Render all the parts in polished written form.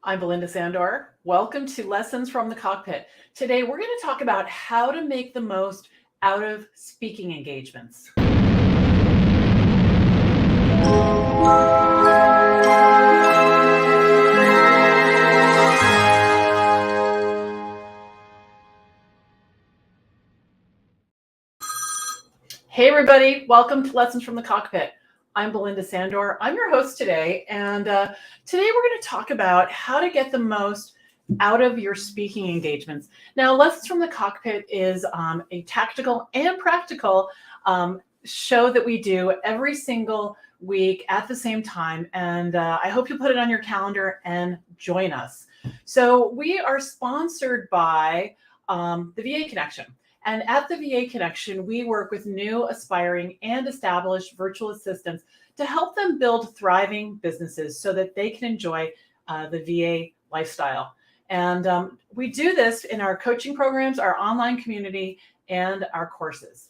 I'm Belinda Sandor. Welcome to Lessons from the Cockpit. Today, we're going to talk about how to make the most out of speaking engagements. Hey, everybody. Welcome to Lessons from the Cockpit. I'm Belinda Sandor. I'm your host today. And today we're going to talk about how to get the most out of your speaking engagements. Now, Lessons from the Cockpit is a tactical and practical show that we do every single week at the same time. And I hope you put it on your calendar and join us. So we are sponsored by the VA Connection. And at the VA Connection, we work with new, aspiring, and established virtual assistants to help them build thriving businesses so that they can enjoy the VA lifestyle. And we do this in our coaching programs, our online community, and our courses.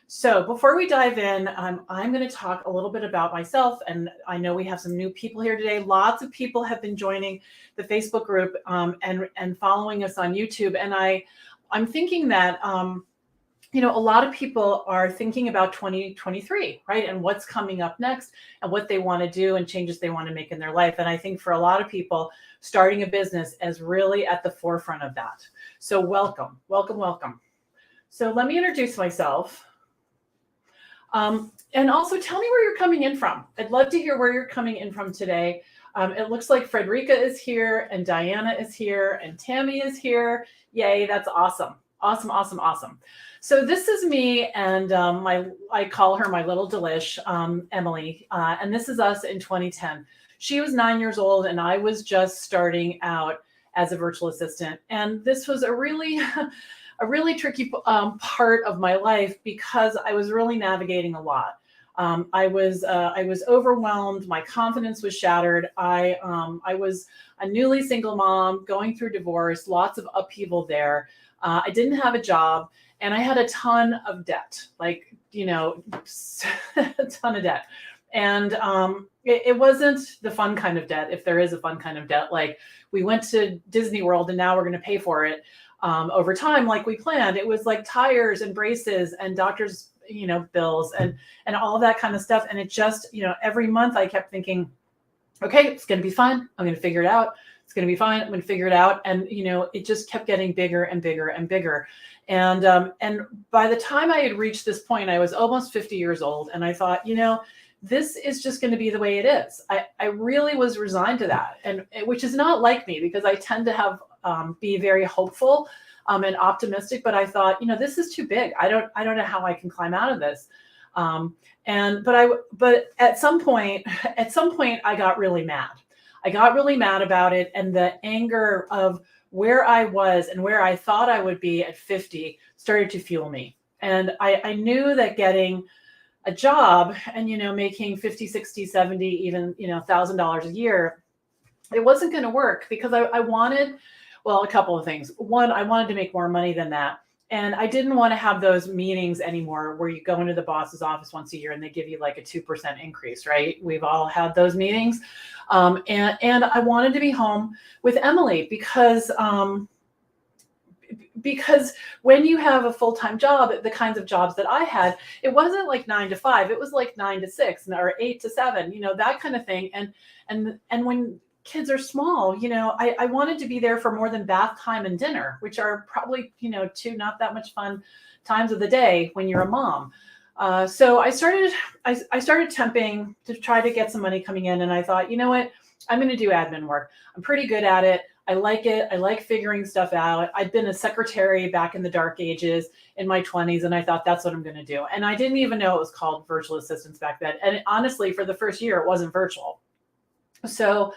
So before we dive in, I'm going to talk a little bit about myself. And I know we have some new people here today. Lots of people have been joining the Facebook group and following us on YouTube. And I'm thinking that, a lot of people are thinking about 2023, right? And what's coming up next and what they want to do and changes they want to make in their life. And I think for a lot of people, starting a business is really at the forefront of that. So welcome. So let me introduce myself. And also tell me where you're coming in from. I'd love to hear where you're coming in from today. It looks like Frederica is here and Diana is here and Tammy is here. Yay, that's awesome. Awesome. So this is me and I call her my little delish, Emily. And this is us in 2010. She was 9 years old and I was just starting out as a virtual assistant. And this was a really tricky part of my life because I was really navigating a lot. I was overwhelmed. My confidence was shattered. I was a newly single mom going through divorce, lots of upheaval there. I didn't have a job and I had a ton of debt, a ton of debt. And it wasn't the fun kind of debt, if there is a fun kind of debt, like we went to Disney World and now we're going to pay for it over time like we planned. It was like tires and braces and doctors' bills and all that kind of stuff. And it just, every month I kept thinking, okay, it's going to be fine. I'm going to figure it out. It's going to be fine. I'm going to figure it out. And, it just kept getting bigger and bigger and bigger. And by the time I had reached this point, I was almost 50 years old. And I thought, this is just going to be the way it is. I really was resigned to that. And which is not like me because I tend to have, be very hopeful and optimistic, but I thought, this is too big. I don't know how I can climb out of this. But at some point I got really mad. I got really mad about it. And the anger of where I was and where I thought I would be at 50 started to fuel me. And I knew that getting a job and, making 50, 60, 70, even, $1,000 a year, it wasn't going to work because I wanted, well, a couple of things. One, I wanted to make more money than that. And I didn't want to have those meetings anymore where you go into the boss's office once a year and they give you like a 2% increase, right? We've all had those meetings. And I wanted to be home with Emily because when you have a full-time job, the kinds of jobs that I had, it wasn't like 9 to 5, it was like 9 to 6 or 8 to 7, that kind of thing. And when kids are small, I wanted to be there for more than bath time and dinner, which are probably, two not that much fun times of the day when you're a mom. So I started temping to try to get some money coming in. And I thought, you know what, I'm going to do admin work. I'm pretty good at it. I like it. I like figuring stuff out. I'd been a secretary back in the dark ages in my 20s. And I thought that's what I'm going to do. And I didn't even know it was called virtual assistants back then. And honestly, for the first year, it wasn't virtual. So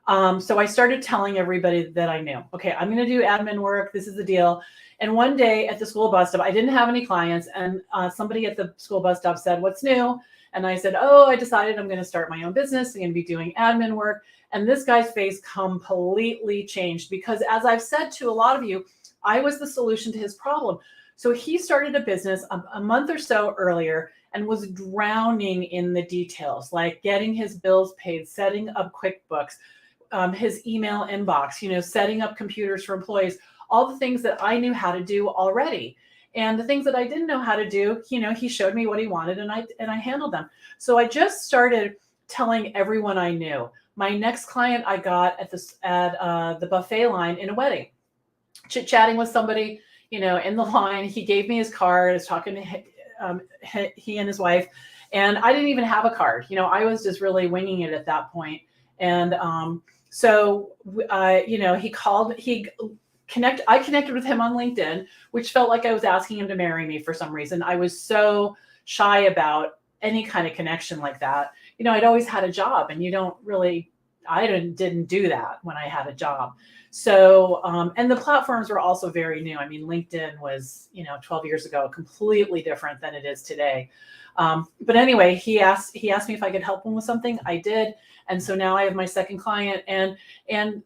I started telling everybody that I knew, okay, I'm going to do admin work. This is the deal. And one day at the school bus stop, I didn't have any clients. And somebody at the school bus stop said, what's new? And I said, oh, I decided I'm going to start my own business. I'm going to be doing admin work. And this guy's face completely changed because, as I've said to a lot of you, I was the solution to his problem. So he started a business a month or so earlier and was drowning in the details, like getting his bills paid, setting up QuickBooks, his email inbox, setting up computers for employees, all the things that I knew how to do already. And the things that I didn't know how to do, he showed me what he wanted, and I handled them. So I just started telling everyone I knew. My next client I got at the buffet line in a wedding, chit-chatting with somebody, in the line. He gave me his card. I was talking to he and his wife, and I didn't even have a card. I was just really winging it at that point. And so he called. I connected with him on LinkedIn, which felt like I was asking him to marry me for some reason. I was so shy about any kind of connection like that. I'd always had a job, and I didn't do that when I had a job. So, and the platforms were also very new. I mean, LinkedIn was, 12 years ago, completely different than it is today. But anyway, he asked me if I could help him with something. I did. And so now I have my second client, and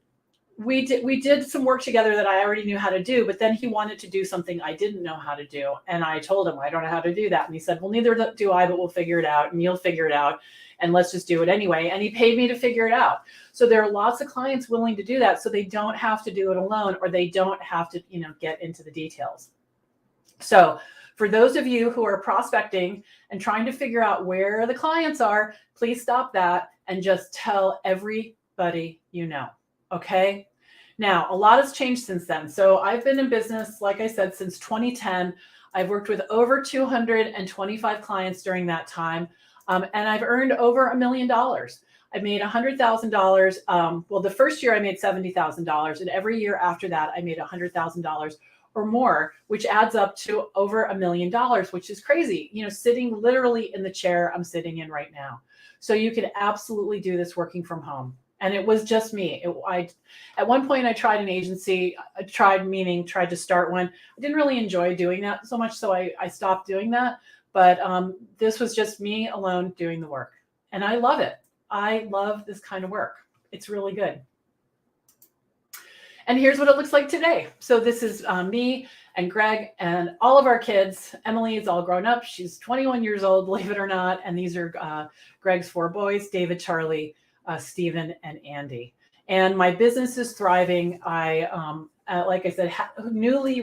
we did some work together that I already knew how to do, but then he wanted to do something I didn't know how to do. And I told him, I don't know how to do that. And he said, well, neither do I, but we'll figure it out, and you'll figure it out, and let's just do it anyway. And he paid me to figure it out. So there are lots of clients willing to do that, so they don't have to do it alone, or they don't have to, get into the details. So for those of you who are prospecting and trying to figure out where the clients are, please stop that and just tell everybody you know. Okay. Now, a lot has changed since then. So I've been in business, like I said, since 2010. I've worked with over 225 clients during that time. And I've earned over $1 million. I made $100,000. Well, the first year I made $70,000. And every year after that, I made $100,000 or more, which adds up to over $1 million, which is crazy, sitting literally in the chair I'm sitting in right now. So you can absolutely do this working from home. And it was just me. At one point, I tried an agency. Tried to start one. I didn't really enjoy doing that so much, so I stopped doing that. But this was just me alone doing the work. And I love it. I love this kind of work. It's really good. And here's what it looks like today. So this is me and Greg and all of our kids. Emily is all grown up. She's 21 years old, believe it or not. And these are Greg's 4 boys, David, Charlie, Stephen, and Andy. And my business is thriving. Like I said,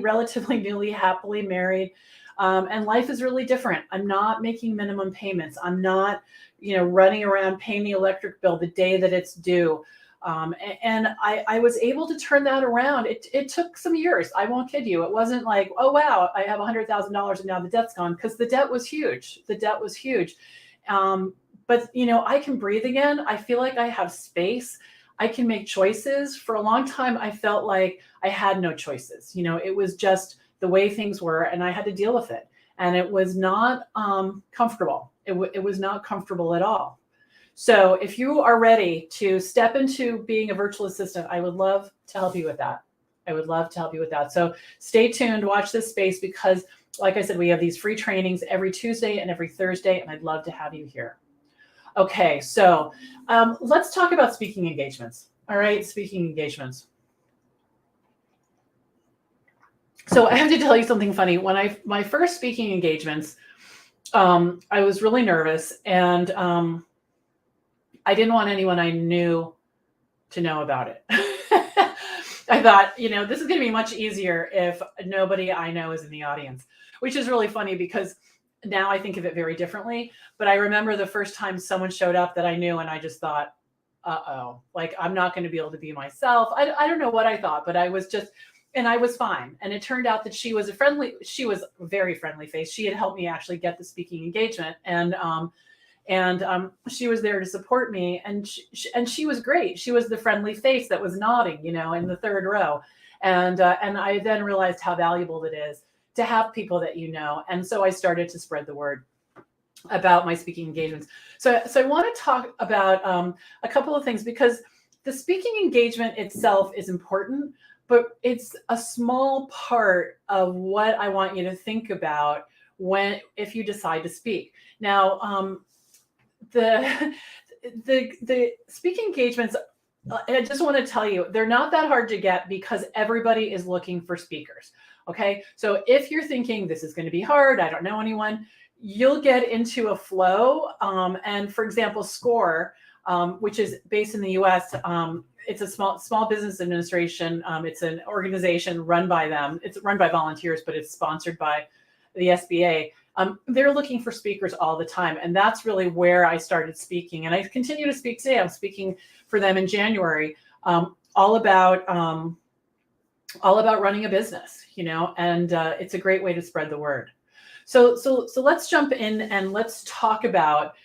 relatively newly, happily married. And life is really different. I'm not making minimum payments. I'm not, running around paying the electric bill the day that it's due. And I was able to turn that around. It took some years. I won't kid you. It wasn't like, oh, wow, I have $100,000 and now the debt's gone, because the debt was huge. But, I can breathe again. I feel like I have space. I can make choices. For a long time, I felt like I had no choices. It was just the way things were, and I had to deal with it. And it was not comfortable. It was not comfortable at all. So if you are ready to step into being a virtual assistant, I would love to help you with that. So stay tuned, watch this space, because like I said, we have these free trainings every Tuesday and every Thursday, and I'd love to have you here. Okay, so let's talk about speaking engagements. All right, speaking engagements. So I have to tell you something funny. When my first speaking engagements, I was really nervous, and I didn't want anyone I knew to know about it. I thought, this is going to be much easier if nobody I know is in the audience, which is really funny because now I think of it very differently. But I remember the first time someone showed up that I knew, and I just thought, uh-oh, like I'm not going to be able to be myself. I don't know what I thought, but I was fine. And it turned out that she was a very friendly face. She had helped me actually get the speaking engagement. And she was there to support me, and she was great. She was the friendly face that was nodding, in the third row. And I then realized how valuable it is to have people that you know. And so I started to spread the word about my speaking engagements. So I want to talk about a couple of things, because the speaking engagement itself is important, but it's a small part of what I want you to think about if you decide to speak. Now, the speaking engagements, I just want to tell you, they're not that hard to get because everybody is looking for speakers. Okay. So if you're thinking this is going to be hard, I don't know anyone, you'll get into a flow. And for example, SCORE, which is based in the U.S. It's a small business administration. It's an organization run by them. It's run by volunteers, but it's sponsored by the SBA. They're looking for speakers all the time, and that's really where I started speaking. And I continue to speak today. I'm speaking for them in January, all about running a business, and it's a great way to spread the word. So let's jump in and let's talk about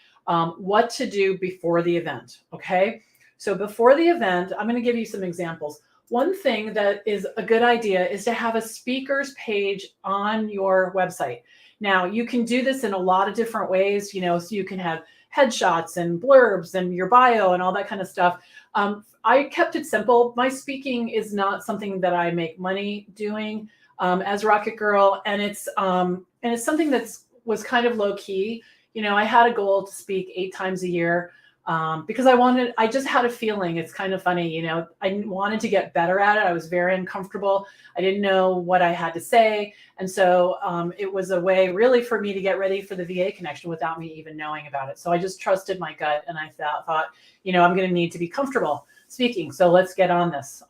what to do before the event. Okay. So before the event, I'm going to give you some examples. One thing that is a good idea is to have a speakers page on your website. Now, you can do this in a lot of different ways, so you can have headshots and blurbs and your bio and all that kind of stuff. I kept it simple. My speaking is not something that I make money doing as Rocket Girl, and it's something was kind of low key. I had a goal to speak 8 times a year. Because I just had a feeling. It's kind of funny, I wanted to get better at it. I was very uncomfortable. I didn't know what I had to say. And so it was a way really for me to get ready for the VA connection without me even knowing about it. So I just trusted my gut, and I thought, I'm going to need to be comfortable speaking. So let's get on this.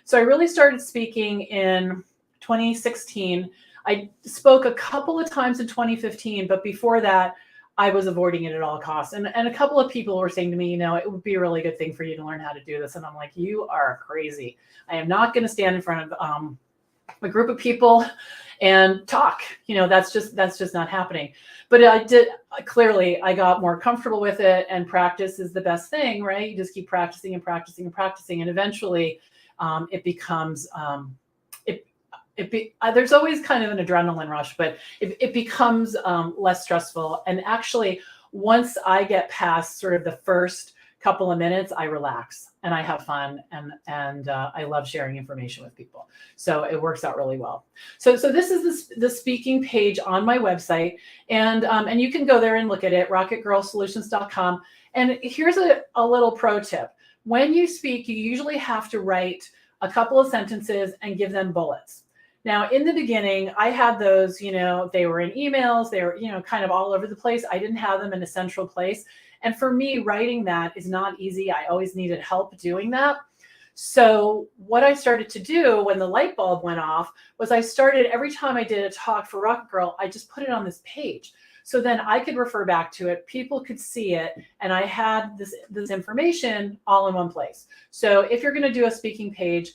So I really started speaking in 2016. I spoke a couple of times in 2015, but before that, I was avoiding it at all costs. And a couple of people were saying to me, it would be a really good thing for you to learn how to do this. And I'm like, you are crazy. I am not going to stand in front of a group of people and talk. That's just not happening. But I got more comfortable with it, and practice is the best thing, right? You just keep practicing and practicing and practicing. And eventually it becomes, there's always kind of an adrenaline rush, but it becomes less stressful. And actually, once I get past sort of the first couple of minutes, I relax and I have fun, and I love sharing information with people. So it works out really well. So this is the speaking page on my website, and you can go there and look at it, rocketgirlsolutions.com. And here's a little pro tip. When you speak, you usually have to write a couple of sentences and give them bullets. Now, in the beginning, I had those, they were in emails, they were, kind of all over the place. I didn't have them in a central place. And for me, writing that is not easy. I always needed help doing that. So what I started to do when the light bulb went off was I started, every time I did a talk for Rocket Girl, I just put it on this page. So then I could refer back to it, people could see it, and I had this information all in one place. So if you're going to do a speaking page,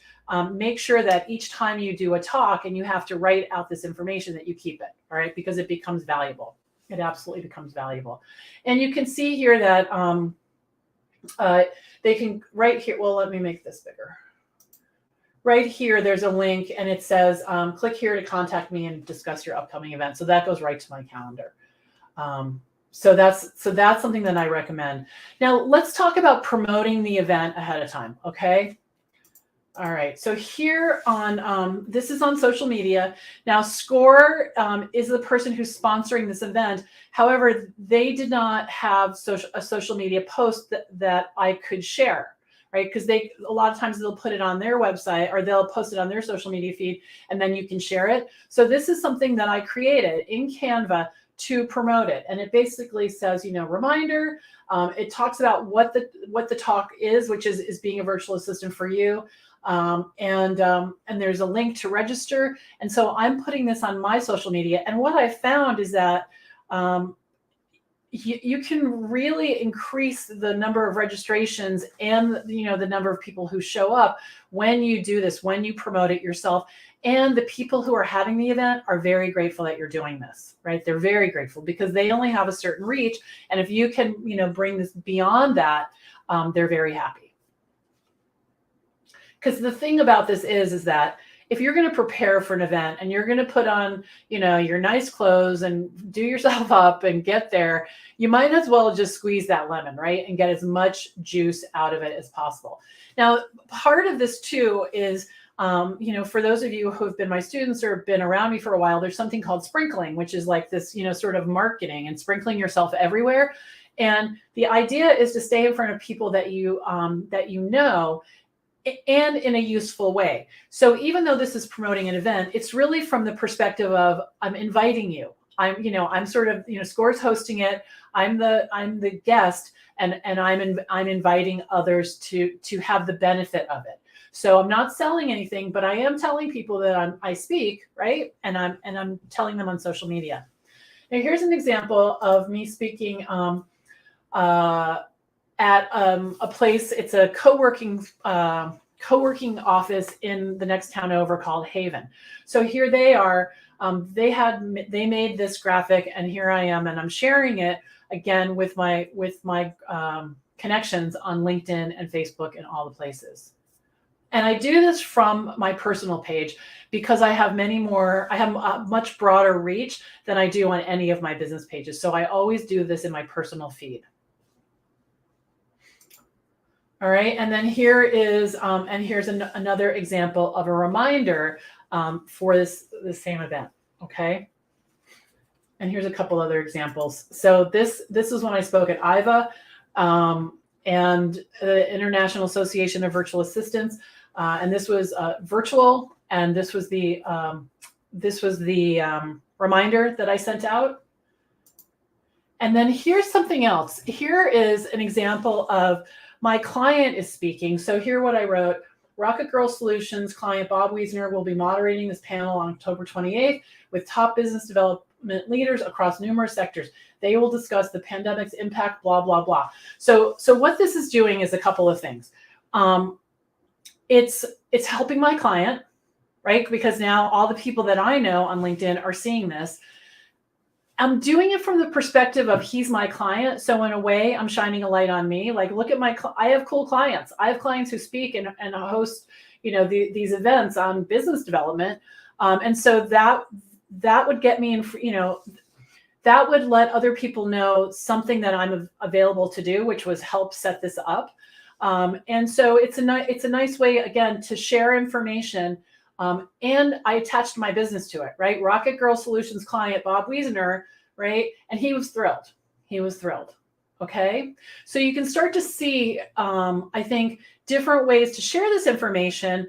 make sure that each time you do a talk and you have to write out this information, that you keep it, all right? Because it becomes valuable. It absolutely becomes valuable. And you can see here that they can, right here, well, let me make this bigger. Right here, there's a link, and it says, click here to contact me and discuss your upcoming event. So that goes right to my calendar. So that's something that I recommend. Now let's talk about promoting the event ahead of time. Okay. All right. So here on, this is on social media. Now SCORE is the person who's sponsoring this event. However, they did not have a social media post that I could share, right? Because a lot of times they'll put it on their website, or they'll post it on their social media feed, and then you can share it. So this is something that I created in Canva to promote it. And it basically says, reminder. It talks about what the talk is, which is being a virtual assistant for you. And there's a link to register. And so I'm putting this on my social media. And what I found is that you can really increase the number of registrations and the number of people who show up when you do this, when you promote it yourself. And the people who are having the event are very grateful that you're doing this, right? They're very grateful because they only have a certain reach. And if you can, bring this beyond that, they're very happy. Because the thing about this is that if you're going to prepare for an event and you're going to put on, your nice clothes and do yourself up and get there, you might as well just squeeze that lemon, right? And get as much juice out of it as possible. Now, part of this too is, for those of you who have been my students or been around me for a while, there's something called sprinkling, which is like this, sort of marketing and sprinkling yourself everywhere. And the idea is to stay in front of people that you know, and in a useful way. So even though this is promoting an event, it's really from the perspective of I'm inviting you. I'm sort of, SCORE's hosting it. I'm the guest, and I'm inviting others to have the benefit of it. So I'm not selling anything, but I am telling people that I speak, right? And I'm telling them on social media. Now here's an example of me speaking at a place. It's a co-working office in the next town over called Haven. So here they are. They made this graphic, and here I am, and I'm sharing it again with my connections on LinkedIn and Facebook and all the places. And I do this from my personal page because I have a much broader reach than I do on any of my business pages. So I always do this in my personal feed. All right, and then here is, here's another example of a reminder for this same event. Okay, and here's a couple other examples. So this is when I spoke at IVA and the International Association of Virtual Assistants, and this was virtual, and this was the reminder that I sent out. And then here's something else. Here is an example of my client is speaking. So here what I wrote: Rocket Girl Solutions client Bob Wiesner will be moderating this panel on October 28th with top business development leaders across numerous sectors. They will discuss the pandemic's impact, blah, blah, blah. So what this is doing is a couple of things. It's helping my client, right? Because now all the people that I know on LinkedIn are seeing this. I'm doing it from the perspective of he's my client. So in a way, I'm shining a light on me. Like, look at I have cool clients. I have clients who speak and host, these events on business development. And so that would get me in, that would let other people know something that I'm available to do, which was help set this up. And so it's a nice way, again, to share information. And I attached my business to it, right? Rocket Girl Solutions client, Bob Wiesner, right? And he was thrilled. He was thrilled. Okay. So you can start to see, I think, different ways to share this information.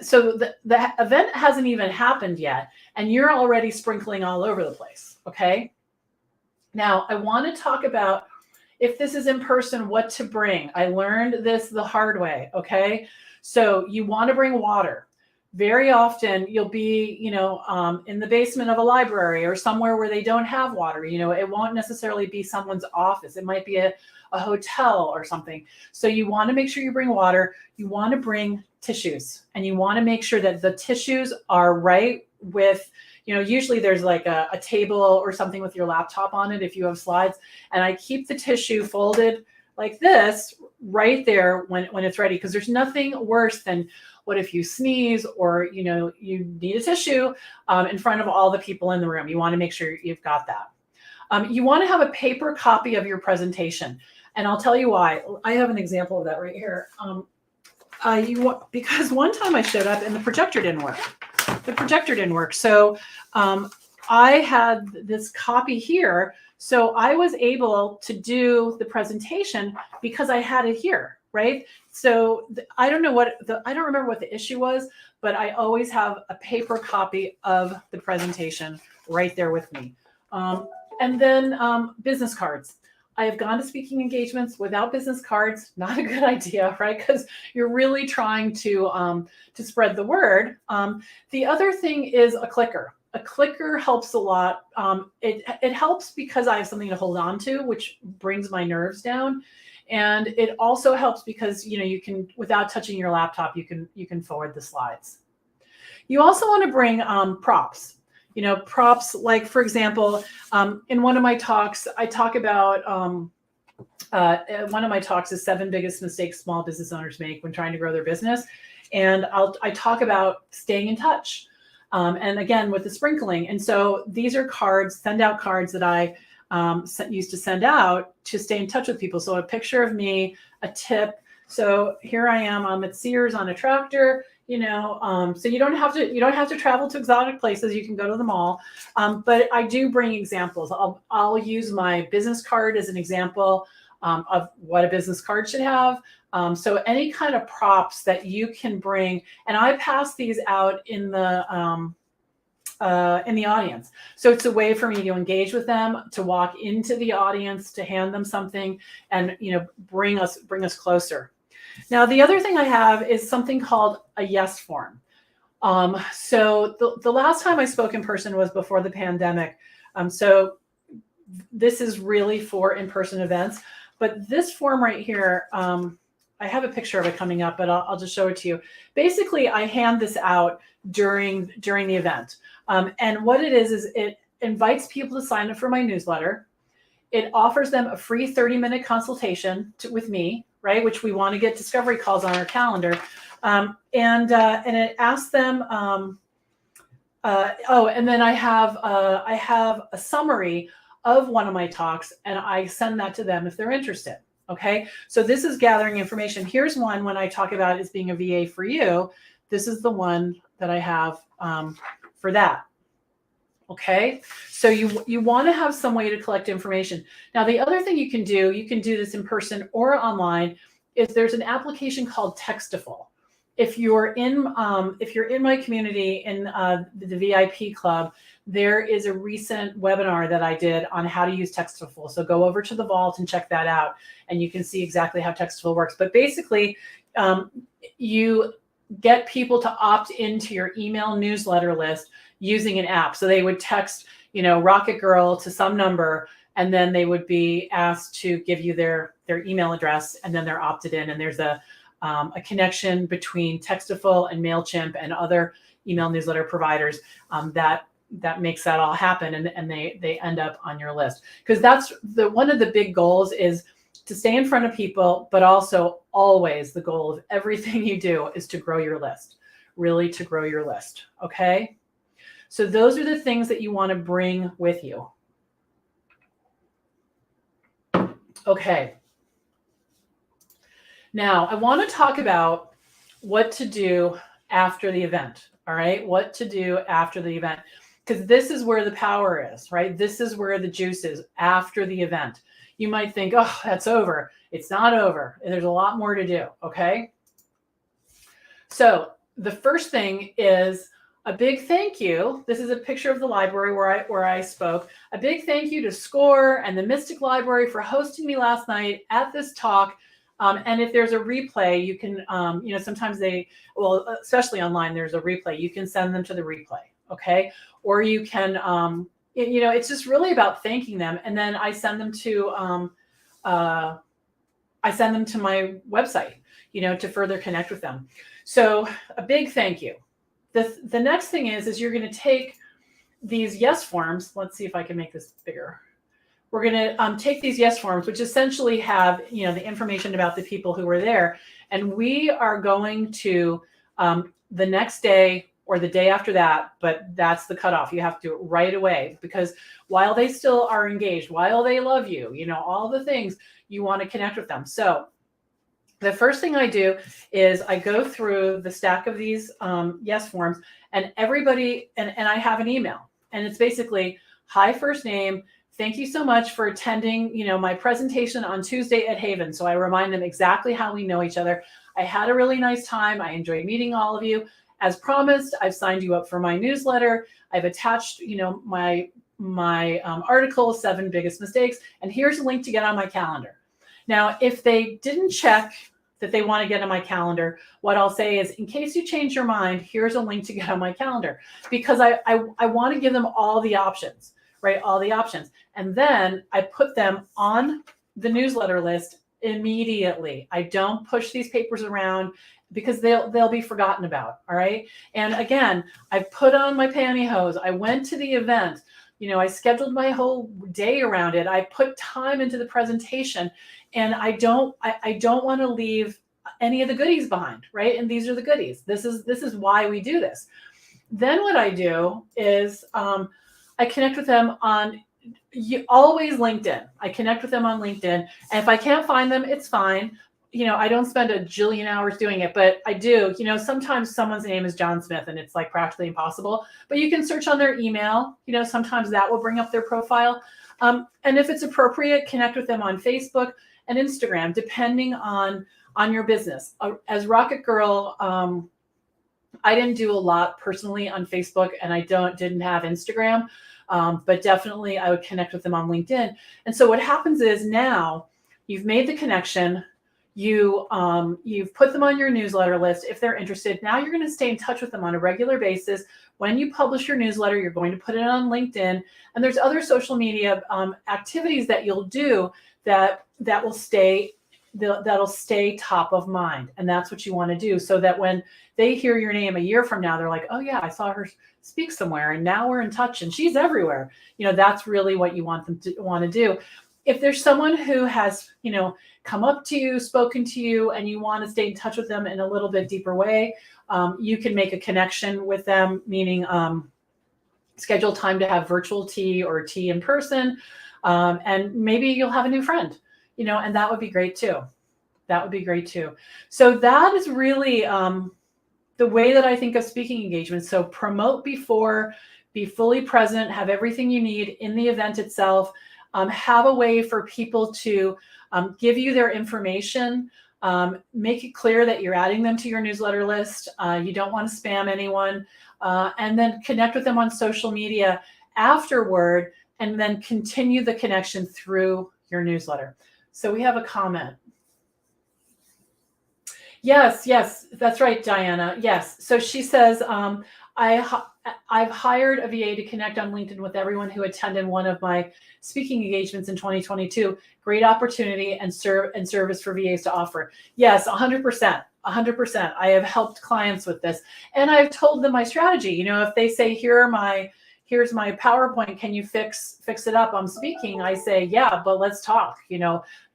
So the event hasn't even happened yet, and you're already sprinkling all over the place. Okay. Now I want to talk about, if this is in person, what to bring. I learned this the hard way. Okay. So you want to bring water. Very often you'll be, in the basement of a library or somewhere where they don't have water. It won't necessarily be someone's office. It might be a hotel or something. So you want to make sure you bring water. You want to bring tissues, and you want to make sure that the tissues are right with, usually there's like a table or something with your laptop on it if you have slides. And I keep the tissue folded like this right there when it's ready, because there's nothing worse than, what if you sneeze or, you need a tissue in front of all the people in the room. You want to make sure you've got that. You want to have a paper copy of your presentation. And I'll tell you why. I have an example of that right here. Because one time I showed up and the projector didn't work. So I had this copy here. So I was able to do the presentation because I had it here, right? So I don't remember what the issue was, but I always have a paper copy of the presentation right there with me. And then business cards. I have gone to speaking engagements without business cards. Not a good idea, right? Because you're really trying to spread the word. The other thing is a clicker. A clicker helps a lot. It helps because I have something to hold on to, which brings my nerves down. And it also helps because, you can, without touching your laptop, you can forward the slides. You also want to bring props. Props like, for example, in one of my talks, I talk about, one of my talks is 7 biggest mistakes small business owners make when trying to grow their business. And I talk about staying in touch. And again, with the sprinkling. And so these are cards, send out cards that I used to send out to stay in touch with people. So a picture of me, a tip. So here I am, I'm at Sears on a tractor, so you don't have to travel to exotic places. You can go to the mall. But I do bring examples. I'll use my business card as an example of what a business card should have. So any kind of props that you can bring, and I pass these out in the in the audience. So it's a way for me to engage with them, to walk into the audience, to hand them something, and bring us closer. Now, the other thing I have is something called a yes form. So the last time I spoke in person was before the pandemic. So this is really for in-person events. But this form right here, I have a picture of it coming up, but I'll just show it to you. Basically, I hand this out during the event. And what it is it invites people to sign up for my newsletter. It offers them a free 30-minute consultation with me, right? Which we want to get discovery calls on our calendar. And it asks them, and then I have a summary of one of my talks, and I send that to them if they're interested. Okay, so this is gathering information. Here's one when I talk about it as being a VA for you. This is the one that I have for that. Okay, so you want to have some way to collect information. Now, the other thing you can do this in person or online, is there's an application called Textiful. If you're in my community in the VIP club, there is a recent webinar that I did on how to use Textiful. So go over to the vault and check that out, and you can see exactly how Textiful works. But basically, you get people to opt into your email newsletter list using an app. So they would text, Rocket Girl to some number, and then they would be asked to give you their email address, and then they're opted in. And there's a connection between Textiful and MailChimp and other email newsletter providers that makes that all happen, and they end up on your list. Because that's one of the big goals is to stay in front of people, but also always the goal of everything you do is to grow your list, really to grow your list. Okay. So those are the things that you want to bring with you. Okay. Now, I want to talk about what to do after the event. All right. What to do after the event, because this is where the power is, right? This is where the juice is after the event. You might think, oh, that's over. It's not over. There's a lot more to do. Okay. So the first thing is a big thank you. This is a picture of the library where I spoke. A big thank you to SCORE and the Mystic Library for hosting me last night at this talk. And if there's a replay, you can, sometimes especially online, there's a replay. You can send them to the replay, okay? Or you can, it's just really about thanking them. And then I send them to, my website, to further connect with them. So a big thank you. The next thing is you're going to take these yes forms. Let's see if I can make this bigger. We're going to take these yes forms, which essentially have, the information about the people who were there. And we are going to the next day or the day after that, but that's the cutoff. You have to do it right away, because while they still are engaged, while they love you, all the things, you want to connect with them. So the first thing I do is I go through the stack of these yes forms, and everybody, and I have an email, and it's basically, hi, first name. Thank you so much for attending, my presentation on Tuesday at Haven. So I remind them exactly how we know each other. I had a really nice time. I enjoyed meeting all of you. As promised, I've signed you up for my newsletter. I've attached, my article, 7 Biggest Mistakes, and here's a link to get on my calendar. Now, if they didn't check that they want to get on my calendar, what I'll say is, in case you change your mind, here's a link to get on my calendar, because I want to give them all the options, right? All the options. And then I put them on the newsletter list immediately. I don't push these papers around, because they'll be forgotten about. All right. And again, I put on my pantyhose. I went to the event. I scheduled my whole day around it. I put time into the presentation, and I don't want to leave any of the goodies behind. Right. And these are the goodies. This is why we do this. Then what I do is I connect with them on always LinkedIn. I connect with them on LinkedIn. And if I can't find them, it's fine. I don't spend a jillion hours doing it, but I do. Sometimes someone's name is John Smith and it's like practically impossible, but you can search on their email. Sometimes that will bring up their profile. And if it's appropriate, connect with them on Facebook and Instagram, depending on your business. As Rocket Girl I didn't do a lot personally on Facebook, and I didn't have Instagram, but definitely I would connect with them on LinkedIn. And so what happens is now you've made the connection, you've put them on your newsletter list if they're interested. Now you're going to stay in touch with them on a regular basis. When you publish your newsletter, you're going to put it on LinkedIn, and there's other social media activities that you'll do that'll stay top of mind. And that's what you want to do, so that when they hear your name a year from now, they're like, oh yeah, I saw her speak somewhere, and now we're in touch, and she's everywhere. That's really what you want them to want to do. If there's someone who has, come up to you, spoken to you, and you want to stay in touch with them in a little bit deeper way, you can make a connection with them, meaning schedule time to have virtual tea or tea in person, and maybe you'll have a new friend, and that would be great too. That would be great too. So that is really the way that I think of speaking engagements. So promote before, be fully present, have everything you need in the event itself, have a way for people to give you their information, make it clear that you're adding them to your newsletter list. You don't want to spam anyone, and then connect with them on social media afterward, and then continue the connection through your newsletter. So we have a comment. Yes, that's right, Diana. Yes. So she says, I've hired a VA to connect on LinkedIn with everyone who attended one of my speaking engagements in 2022. Great opportunity and service for VAs to offer. Yes, 100%. 100%. I have helped clients with this, and I've told them my strategy. If they say, here's my PowerPoint, can you fix it up? I'm speaking. I say, yeah, but let's talk.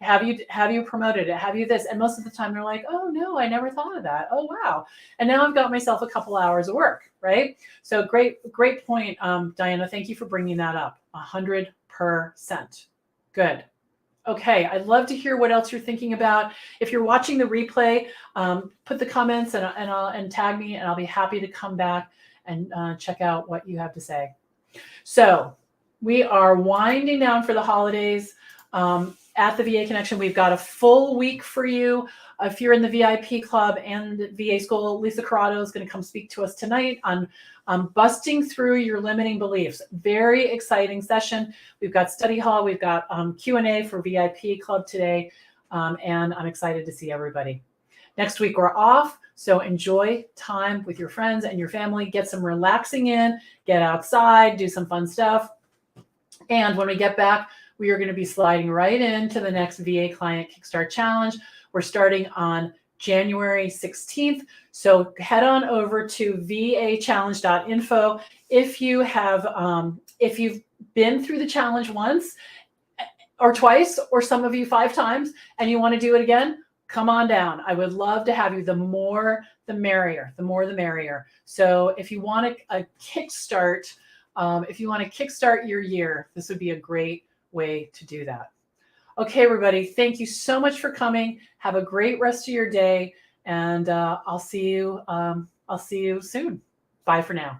Have you promoted it? Have you this? And most of the time they're like, oh no, I never thought of that. Oh wow. And now I've got myself a couple hours of work, right? So great point, Diana. Thank you for bringing that up. 100%. Good. Okay, I'd love to hear what else you're thinking about. If you're watching the replay, put the comments and tag me, and I'll be happy to come back and check out what you have to say. So we are winding down for the holidays. At the VA Connection, we've got a full week for you. If you're in the VIP club and the VA school, Lisa Corrado is going to come speak to us tonight on busting through your limiting beliefs. Very exciting session. We've got study hall. We've got Q&A for VIP club today, and I'm excited to see everybody. Next week we're off, so enjoy time with your friends and your family. Get some relaxing in, get outside, do some fun stuff. And when we get back, we are going to be sliding right into the next VA Client Kickstart Challenge. We're starting on January 16th. So head on over to vachallenge.info. If you've been through the challenge once or twice, or some of you 5 times, and you want to do it again, come on down. I would love to have you. The more, the merrier. The more, the merrier. So if you want a kickstart, your year, this would be a great way to do that. Okay, everybody, thank you so much for coming. Have a great rest of your day, and I'll see you soon. Bye for now.